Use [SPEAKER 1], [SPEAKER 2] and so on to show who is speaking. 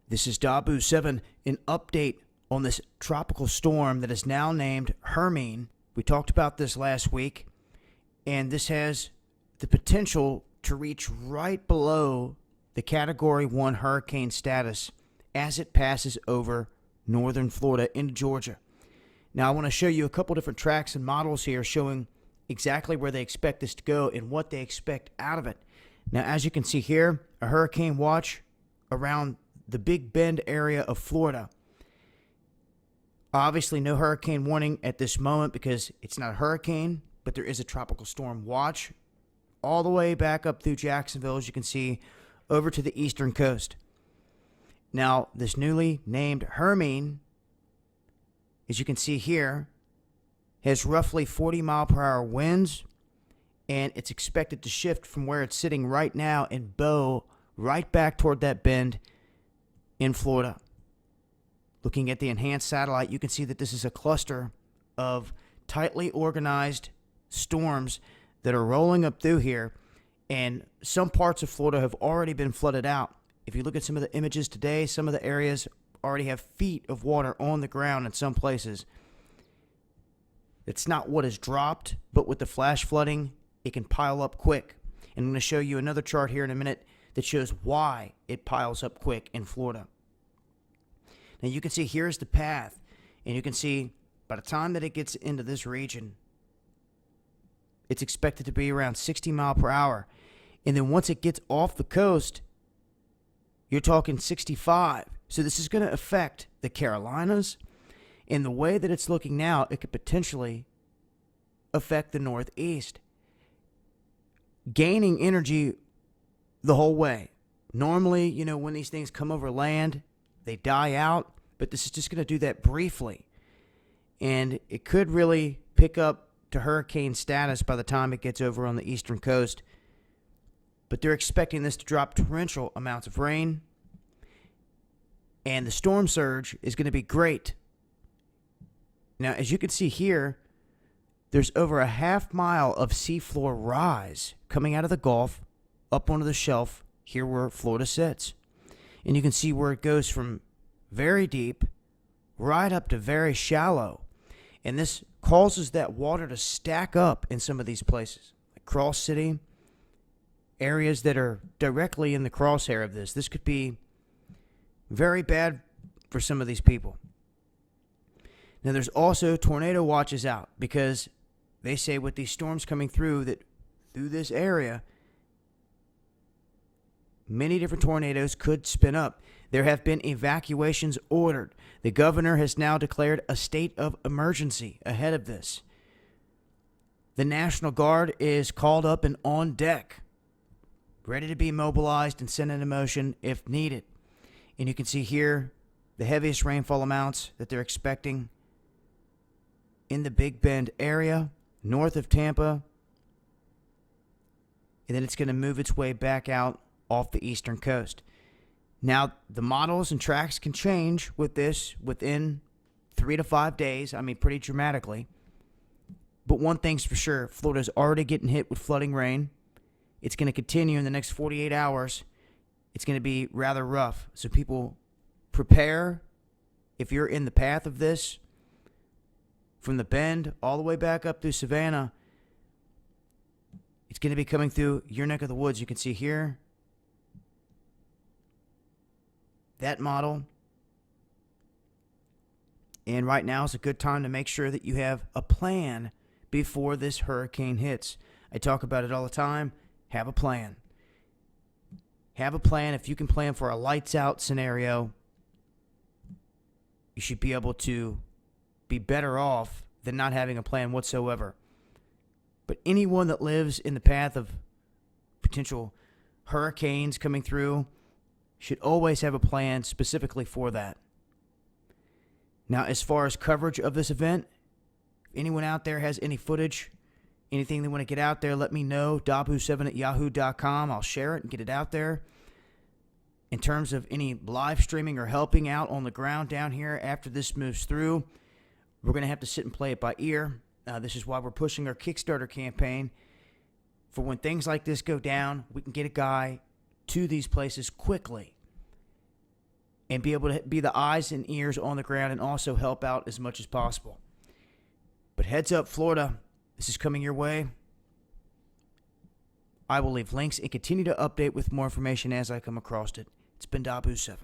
[SPEAKER 1] This is Dabu7, an update on this tropical storm that is now named Hermine. We talked about this last week, and this has the potential to reach right below the Category 1 hurricane status as it passes over northern Florida into Georgia. Now, I want to show you a couple different tracks and models here showing exactly where they expect this to go and what they expect out of it. Now, as you can see here, a hurricane watch around the Big Bend area of Florida. Obviously, no hurricane warning at this moment because it's not a hurricane, but there is a tropical storm watch all the way back up through Jacksonville, as you can see, over to the eastern coast. Now, this newly named Hermine, as you can see here, has roughly 40-mile-per-hour winds, and it's expected to shift from where it's sitting right now and bow right back toward that bend in Florida. Looking at the enhanced satellite, you can see that this is a cluster of tightly organized storms that are rolling up through here, and some parts of Florida have already been flooded out. If you look at some of the images today, some of the areas already have feet of water on the ground in some places. It's not what is dropped, but with the flash flooding, it can pile up quick. And I'm going to show you another chart here in a minute that shows why it piles up quick in Florida. Now you can see here's the path, and you can see by the time that it gets into this region, it's expected to be around 60 miles per hour. And then once it gets off the coast, you're talking 65. So this is going to affect the Carolinas. In the way that it's looking now, it could potentially affect the Northeast, gaining energy the whole way. Normally, when these things come over land, they die out, but this is just going to do that briefly. And it could really pick up to hurricane status by the time it gets over on the eastern coast. But they're expecting this to drop torrential amounts of rain. And the storm surge is going to be great. Now, as you can see here, there's over a half-mile of seafloor rise coming out of the Gulf up onto the shelf here where Florida sits. And you can see where it goes from very deep right up to very shallow. And this causes that water to stack up in some of these places, like Cross City, areas that are directly in the crosshair of this. This could be very bad for some of these people. Now, there's also tornado watches out because they say with these storms coming through this area, many different tornadoes could spin up. There have been evacuations ordered. The governor has now declared a state of emergency ahead of this. The National Guard is called up and on deck, ready to be mobilized and sent into motion if needed. And you can see here the heaviest rainfall amounts that they're expecting in the Big Bend area, north of Tampa. And then it's going to move its way back out off the eastern coast. Now, the models and tracks can change with this within 3 to 5 days. I mean, pretty dramatically. But one thing's for sure, Florida's already getting hit with flooding rain. It's going to continue in the next 48 hours. It's going to be rather rough. So people prepare. If you're in the path of this, from the Bend all the way back up through Savannah, it's going to be coming through your neck of the woods. You can see here that model. And right now is a good time to make sure that you have a plan before this hurricane hits. I talk about it all the time. Have a plan. Have a plan. If you can plan for a lights out scenario, you should be able to be better off than not having a plan whatsoever. But anyone that lives in the path of potential hurricanes coming through should always have a plan specifically for that. Now, as far as coverage of this event, if anyone out there has any footage, anything they want to get out there, let me know. Dabu7@yahoo.com. I'll share it and get it out there. In terms of any live streaming or helping out on the ground down here after this moves through, we're going to have to sit and play it by ear. This is why we're pushing our Kickstarter campaign. For when things like this go down, we can get a guy to these places quickly. and be able to be the eyes and ears on the ground and also help out as much as possible. But heads up, Florida, this is coming your way. I will leave links and continue to update with more information as I come across it. It's been Dabu7.